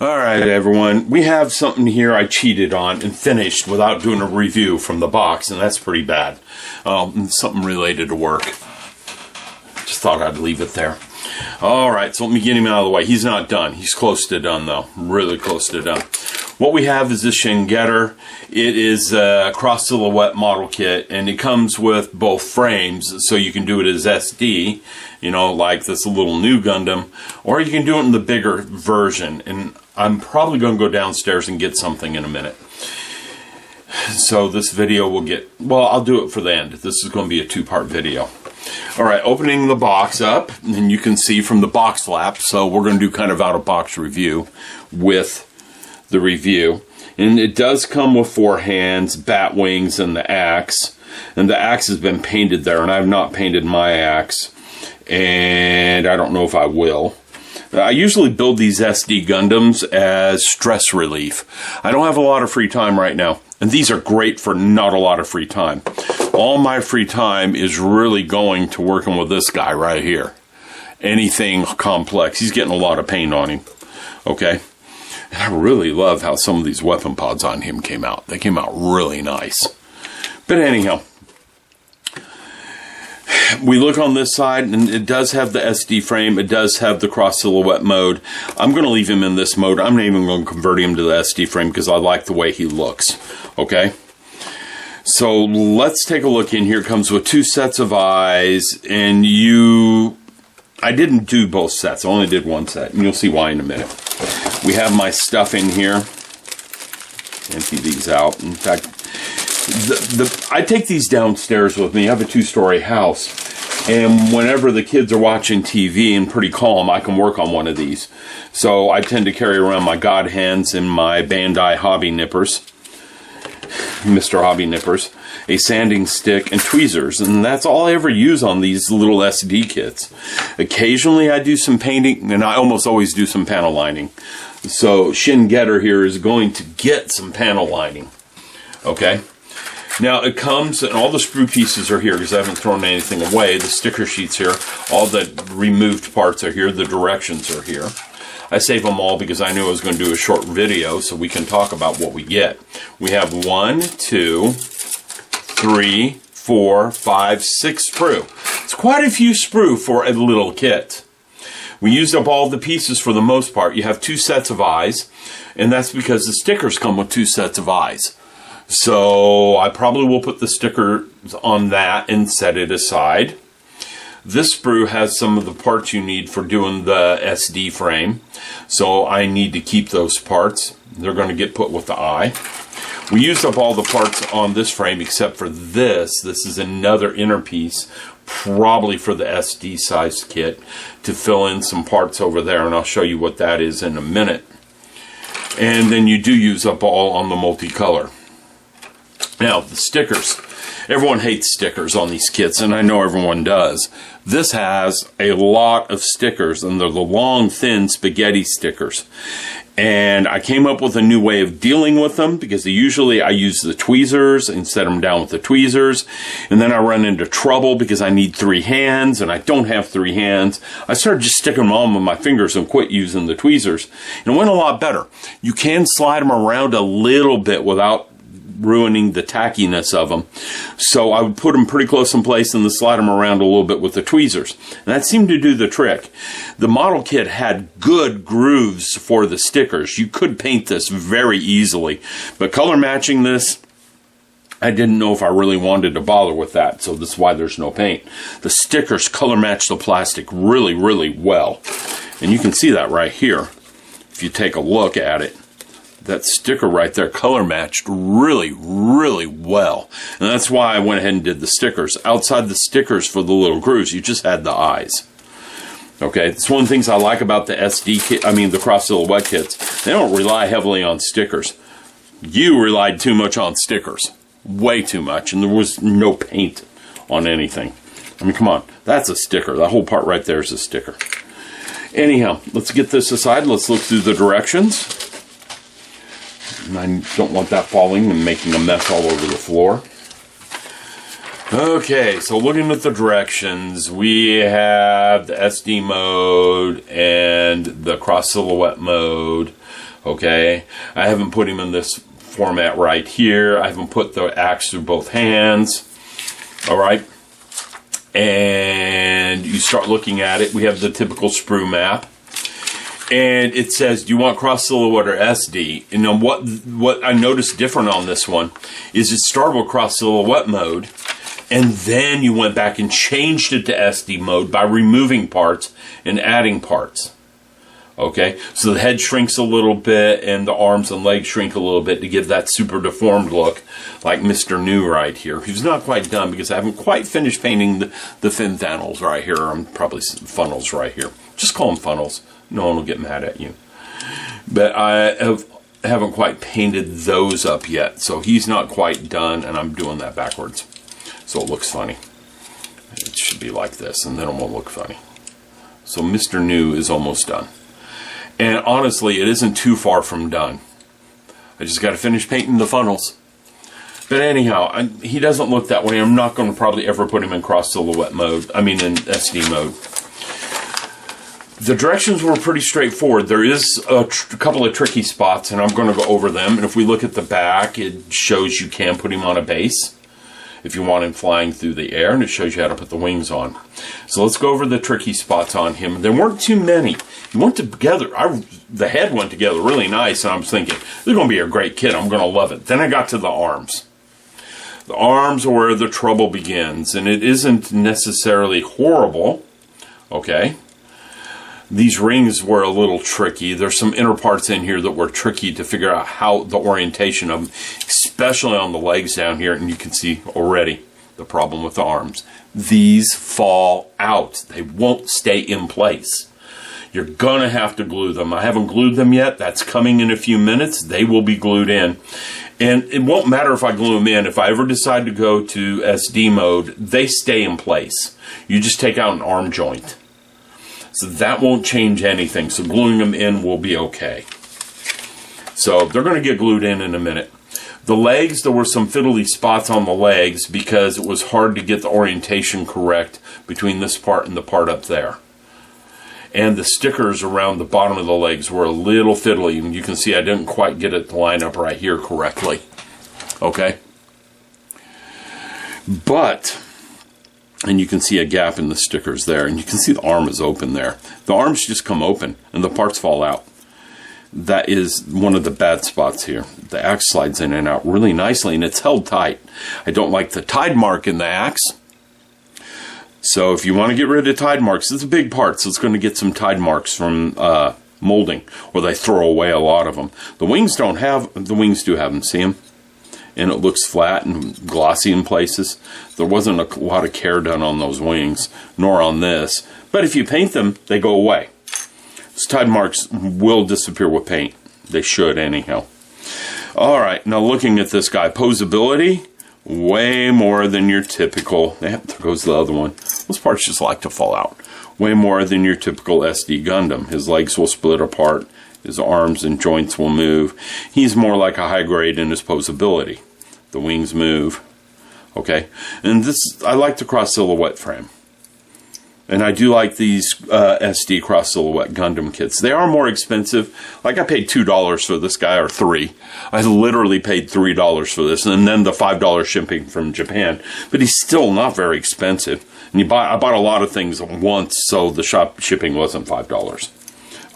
Alright everyone, we have something here I cheated on and finished without doing a review from the box, and that's pretty bad. Something related to work. Just thought I'd leave it there. Alright, so let me get him out of the way. He's not done. He's close to done though. Really close to done. What we have is this Shin Getter. It is a Cross Silhouette model kit, and it comes with both frames, so you can do it as SD, you know, like this little new Gundam, or you can do it in the bigger version, and I'm probably going to go downstairs and get something in a minute. So this video will get, well, I'll do it for the end. This is going to be a two-part video. Alright, opening the box up, and you can see from the box flap, so we're going to do kind of out-of-box review with the review. And it does come with 4 hands, bat wings, and the axe. And the axe has been painted there, and I have not painted my axe. And I don't know if I will. I usually build these SD Gundams as stress relief. I don't have a lot of free time right now, and these are great for not a lot of free time. All my free time is really going to working with this guy right here. Anything complex. He's getting a lot of paint on him. Okay? And I really love how some of these weapon pods on him came out. They came out really nice. But anyhow, we look on this side, and it does have the SD frame. It does have the Cross Silhouette mode. I'm going to leave him in this mode. I'm not even going to convert him to the SD frame because I like the way he looks. Okay? So let's take a look in here. It comes with 2 sets of eyes, and I didn't do both sets. I only did 1 set, and you'll see why in a minute. We have my stuff in here. Empty these out. In fact, I take these downstairs with me. I have a 2-story house, and whenever the kids are watching TV and pretty calm, I can work on one of these. So I tend to carry around my God hands and my Bandai hobby nippers, Mr. Hobby Nippers, a sanding stick, and tweezers, and that's all I ever use on these little SD kits. Occasionally I do some painting, and I almost always do some panel lining. So Shin Getter here is going to get some panel lining. Okay? Now it comes, and all the sprue pieces are here because I haven't thrown anything away. The sticker sheets here, all the removed parts are here, the directions are here. I saved them all because I knew I was going to do a short video so we can talk about what we get. We have 1, 2, 3, 4, 5, 6 sprue. It's quite a few sprue for a little kit. We used up all the pieces for the most part. You have 2 sets of eyes, and that's because the stickers come with 2 sets of eyes. So I probably will put the stickers on that and set it aside. This sprue has some of the parts you need for doing the SD frame, so I need to keep those parts. They're going to get put with the eye. We used up all the parts on this frame except for this. This is another inner piece, probably for the SD size kit, to fill in some parts over there, and I'll show you what that is in a minute. And then you do use up all on the multicolor. Now, the stickers. Everyone hates stickers on these kits, and I know everyone does. This has a lot of stickers, and they're the long, thin spaghetti stickers. And I came up with a new way of dealing with them, because usually I use the tweezers and set them down with the tweezers. And then I run into trouble because I need 3 hands, and I don't have 3 hands. I started just sticking them on with my fingers and quit using the tweezers. And it went a lot better. You can slide them around a little bit without ruining the tackiness of them. So I would put them pretty close in place and then slide them around a little bit with the tweezers. And that seemed to do the trick. The model kit had good grooves for the stickers. You could paint this very easily. But color matching this, I didn't know if I really wanted to bother with that. So that's why there's no paint. The stickers color match the plastic really, really well. And you can see that right here if you take a look at it. That sticker right there color matched really, really well. And that's why I went ahead and did the stickers. Outside the stickers for the little grooves, you just had the eyes. Okay, it's one of the things I like about the SD kit, the Cross Silhouette kits. They don't rely heavily on stickers. You relied too much on stickers. Way too much. And there was no paint on anything. Come on. That's a sticker. That whole part right there is a sticker. Anyhow, let's get this aside. Let's look through the directions. And I don't want that falling and making a mess all over the floor. Okay, so looking at the directions, we have the SD mode and the Cross Silhouette mode. Okay, I haven't put him in this format right here. I haven't put the axe through both hands. All right, and you start looking at it. We have the typical sprue map, and it says, do you want cross silhouette or SD? And then what I noticed different on this one is it started with cross silhouette mode, and then you went back and changed it to SD mode by removing parts and adding parts. Okay, so the head shrinks a little bit and the arms and legs shrink a little bit to give that super deformed look, like Mr. New right here. He's not quite done because I haven't quite finished painting the fin funnels right here. I'm probably funnels right here. Just call them funnels. No one will get mad at you. But I haven't quite painted those up yet, so he's not quite done, and I'm doing that backwards. So it looks funny. It should be like this, and then it won't look funny. So Mr. New is almost done. And honestly, it isn't too far from done. I just got to finish painting the funnels. But anyhow, he doesn't look that way. I'm not going to probably ever put him in cross silhouette mode. I mean in SD mode. The directions were pretty straightforward. There is a couple of tricky spots, and I'm going to go over them. And if we look at the back, it shows you can put him on a base if you want him flying through the air, and it shows you how to put the wings on. So let's go over the tricky spots on him. There weren't too many. He went together. The head went together really nice, and I was thinking, this is going to be a great kit. I'm going to love it. Then I got to the arms. The arms are where the trouble begins, and it isn't necessarily horrible. Okay. These rings were a little tricky. There's some inner parts in here that were tricky to figure out how the orientation of them, especially on the legs down here, and you can see already the problem with the arms. These fall out. They won't stay in place. You're gonna have to glue them. I haven't glued them yet. That's coming in a few minutes. They will be glued in. And it won't matter if I glue them in. If I ever decide to go to SD mode, they stay in place. You just take out an arm joint. So that won't change anything. So gluing them in will be okay. So they're going to get glued in a minute. The legs, there were some fiddly spots on the legs because it was hard to get the orientation correct between this part and the part up there. And the stickers around the bottom of the legs were a little fiddly. And you can see I didn't quite get it to line up right here correctly. Okay? But... and you can see a gap in the stickers there, and you can see the arm is open there. The arms just come open, and the parts fall out. That is one of the bad spots here. The axe slides in and out really nicely, and it's held tight. I don't like the tide mark in the axe. So if you want to get rid of tide marks, it's a big part, so it's going to get some tide marks from molding, or they throw away a lot of them. The wings don't have, the wings do have them, see them? And it looks flat and glossy in places. There wasn't a lot of care done on those wings, nor on this. But if you paint them, they go away. Those tide marks will disappear with paint. They should anyhow. Alright, now looking at this guy. Poseability, way more than your typical... there goes the other one. Those parts just like to fall out. Way more than your typical SD Gundam. His legs will split apart. His arms and joints will move. He's more like a high grade in his poseability. The wings move. Okay? And this, I like the cross silhouette frame. And I do like these SD cross silhouette Gundam kits. They are more expensive. Like I paid $2 for this guy, or $3. I literally paid $3 for this. And then the $5 shipping from Japan. But he's still not very expensive. And I bought a lot of things once, so the shipping wasn't $5.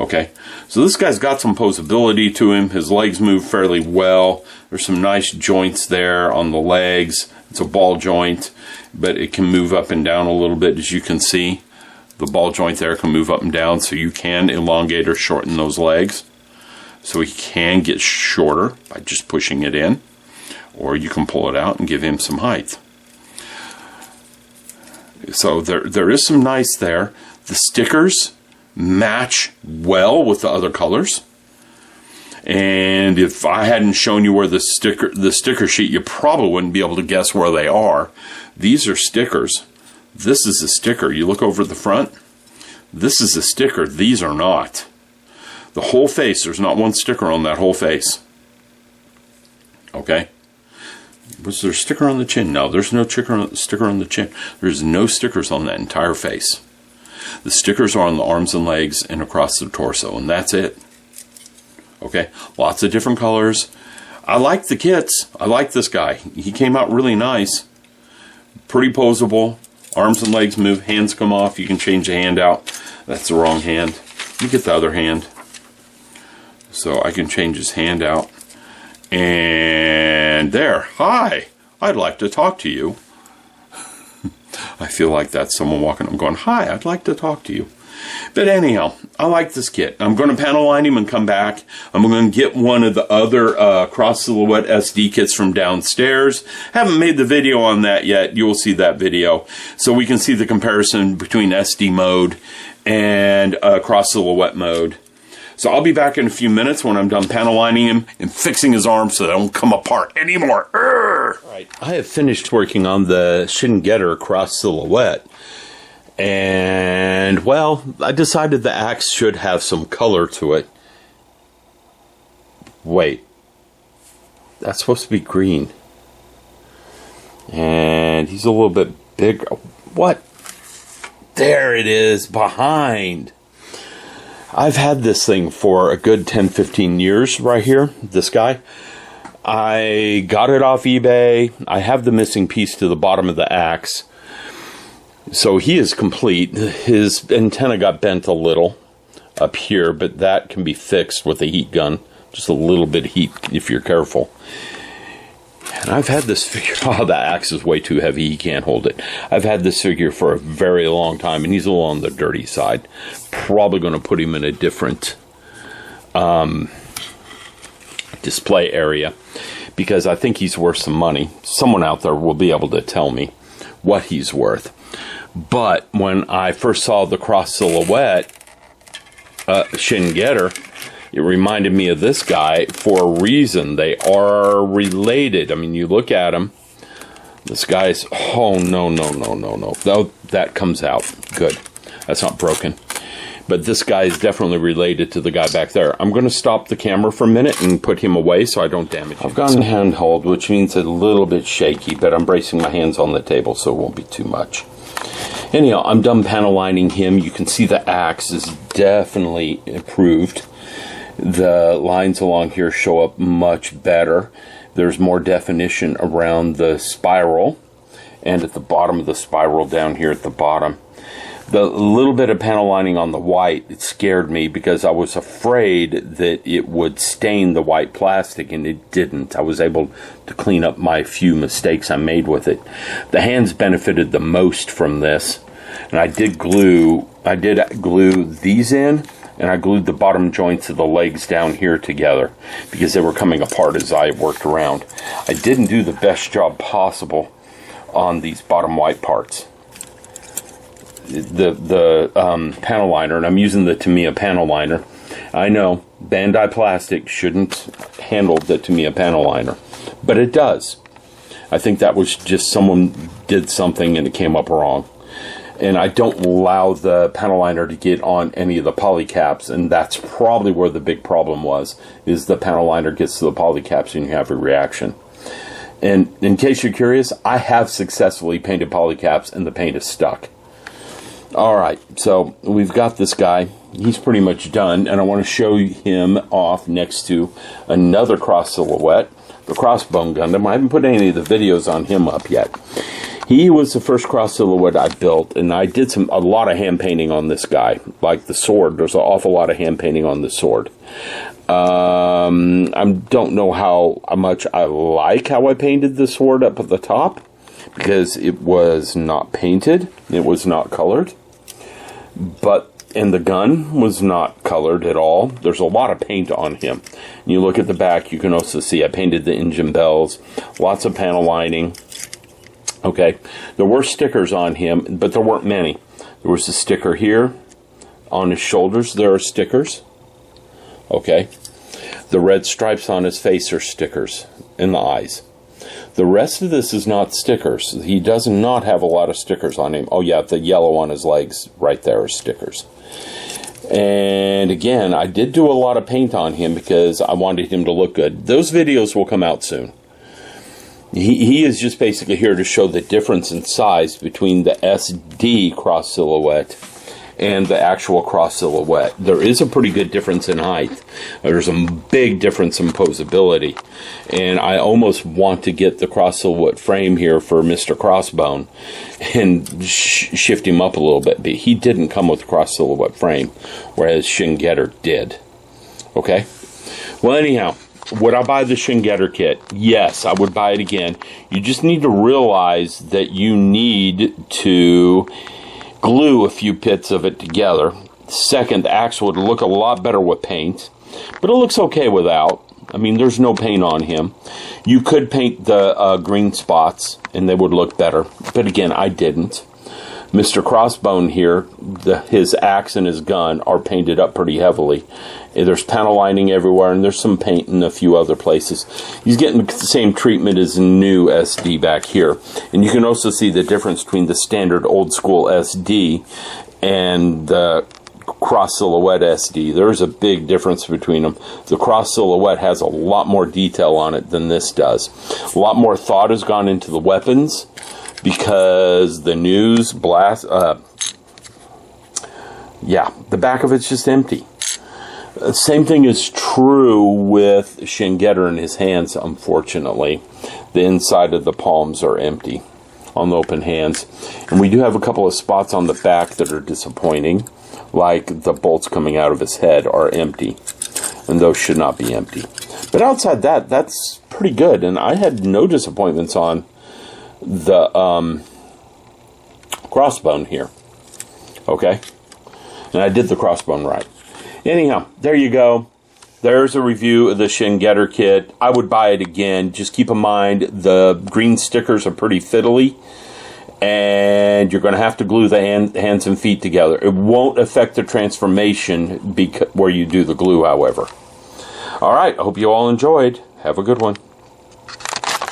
Okay, so this guy's got some poseability to him. His legs move fairly well. There's some nice joints there on the legs. It's a ball joint, but it can move up and down a little bit, as you can see. The ball joint there can move up and down, so you can elongate or shorten those legs. So he can get shorter by just pushing it in, or you can pull it out and give him some height. So there is some nice there. The stickers match well with the other colors, and if I hadn't shown you where the sticker sheet, you probably wouldn't be able to guess where they are. These are stickers. This is a sticker. You look over the front, this is a sticker. These are not. The whole face, there's not one sticker on that whole face. Okay? Was there a sticker on the chin? No, there's no sticker on the chin. There's no stickers on that entire face. The stickers are on the arms and legs and across the torso, and that's it. Okay, lots of different colors. I like the kits. I like this guy. He came out really nice. Pretty poseable. Arms and legs move, hands come off. You can change the hand out. That's the wrong hand. You get the other hand. So I can change his hand out. And there. Hi. I'd like to talk to you. I feel like that's someone walking. I'm going, hi, I'd like to talk to you. But anyhow, I like this kit. I'm going to panel line him and come back. I'm going to get one of the other Cross Silhouette SD kits from downstairs. Haven't made the video on that yet. You will see that video. So we can see the comparison between SD mode and Cross Silhouette mode. So I'll be back in a few minutes when I'm done panel lining him and fixing his arms so they don't come apart anymore. All right, I have finished working on the Shin Getter Cross Silhouette. And, well, I decided the axe should have some color to it. Wait. That's supposed to be green. And he's a little bit bigger. What? There it is, behind. I've had this thing for a good 10-15 years right here, this guy. I got it off eBay. I have the missing piece to the bottom of the axe. So he is complete. His antenna got bent a little up here, but that can be fixed with a heat gun. Just a little bit of heat if you're careful. And I've had this figure. Oh, the axe is way too heavy. He can't hold it. I've had this figure for a very long time, and he's a little on the dirty side. Probably going to put him in a different display area because I think he's worth some money. Someone out there will be able to tell me what he's worth. But when I first saw the Cross Silhouette Shin Getter, it reminded me of this guy for a reason. They are related. I mean, you look at him. This guy's... Oh, no. Oh, that comes out. Good. That's not broken. But this guy is definitely related to the guy back there. I'm going to stop the camera for a minute and put him away so I don't damage him. I've gone handhold, which means a little bit shaky, but I'm bracing my hands on the table so it won't be too much. Anyhow, I'm done panel lining him. You can see the axe is definitely improved. The lines along here show up much better. There's more definition around the spiral and at the bottom of the spiral down here at the bottom. The little bit of panel lining on the white, it scared me because I was afraid that it would stain the white plastic, and it didn't. I was able to clean up my few mistakes I made with it. The hands benefited the most from this, and I did glue these in, and I glued the bottom joints of the legs down here together because they were coming apart as I worked around. I didn't do the best job possible on these bottom white parts. The panel liner, and I'm using the Tamiya panel liner. I know Bandai plastic shouldn't handle the Tamiya panel liner, but it does. I think that was just someone did something and it came up wrong. And I don't allow the panel liner to get on any of the poly caps, and that's probably where the big problem was, is the panel liner gets to the poly caps and you have a reaction. And in case you're curious, I have successfully painted poly caps and the paint is stuck. Alright, so we've got this guy. He's pretty much done, and I want to show him off next to another Cross Silhouette, the Crossbone Gundam. I haven't put any of the videos on him up yet. He was the first Cross Silhouette I built, and I did a lot of hand painting on this guy. Like the sword, there's an awful lot of hand painting on the sword. I don't know how much I like how I painted the sword up at the top, because it was not painted, it was not colored, and the gun was not colored at all. There's a lot of paint on him. And you look at the back, you can also see I painted the engine bells, lots of panel lining. Okay, there were stickers on him, but there weren't many. There was a sticker here on his shoulders. There are stickers. Okay, the red stripes on his face are stickers, in the eyes. The rest of this is not stickers. He does not have a lot of stickers on him. Oh yeah, the yellow on his legs right there is stickers. And again, I did do a lot of paint on him because I wanted him to look good. Those videos will come out soon. He is just basically here to show the difference in size between the SD Cross Silhouette and the actual Cross Silhouette. There is a pretty good difference in height. There's a big difference in poseability. And I almost want to get the Cross Silhouette frame here for Mr. Crossbone and shift him up a little bit. But he didn't come with the Cross Silhouette frame, whereas Shin Getter did. Okay? Well, anyhow, would I buy the Shin Getter kit? Yes, I would buy it again. You just need to realize that you need to glue a few bits of it together. Second, the axe would look a lot better with paint, but it looks okay without. I mean, there's no paint on him. You could paint the green spots, and they would look better. But again, I didn't. Mr. Crossbone here, his axe and his gun are painted up pretty heavily. There's panel lining everywhere, and there's some paint in a few other places. He's getting the same treatment as new SD back here. And you can also see the difference between the standard old school SD and the Cross Silhouette SD. There's a big difference between them. The Cross Silhouette has a lot more detail on it than this does. A lot more thought has gone into the weapons, because the news blast, yeah, the back of it's just empty. Same thing is true with Shin Getter in his hands, unfortunately. The inside of the palms are empty on the open hands. And we do have a couple of spots on the back that are disappointing, like the bolts coming out of his head are empty. And those should not be empty. But outside that, that's pretty good. And I had no disappointments on the crossbone here. Okay? And I did the crossbone right. Anyhow, there you go. There's a review of the Shin Getter kit. I would buy it again. Just keep in mind the green stickers are pretty fiddly, and you're going to have to glue the hands and feet together. It won't affect the transformation where you do the glue, however. All right, I hope you all enjoyed. Have a good one.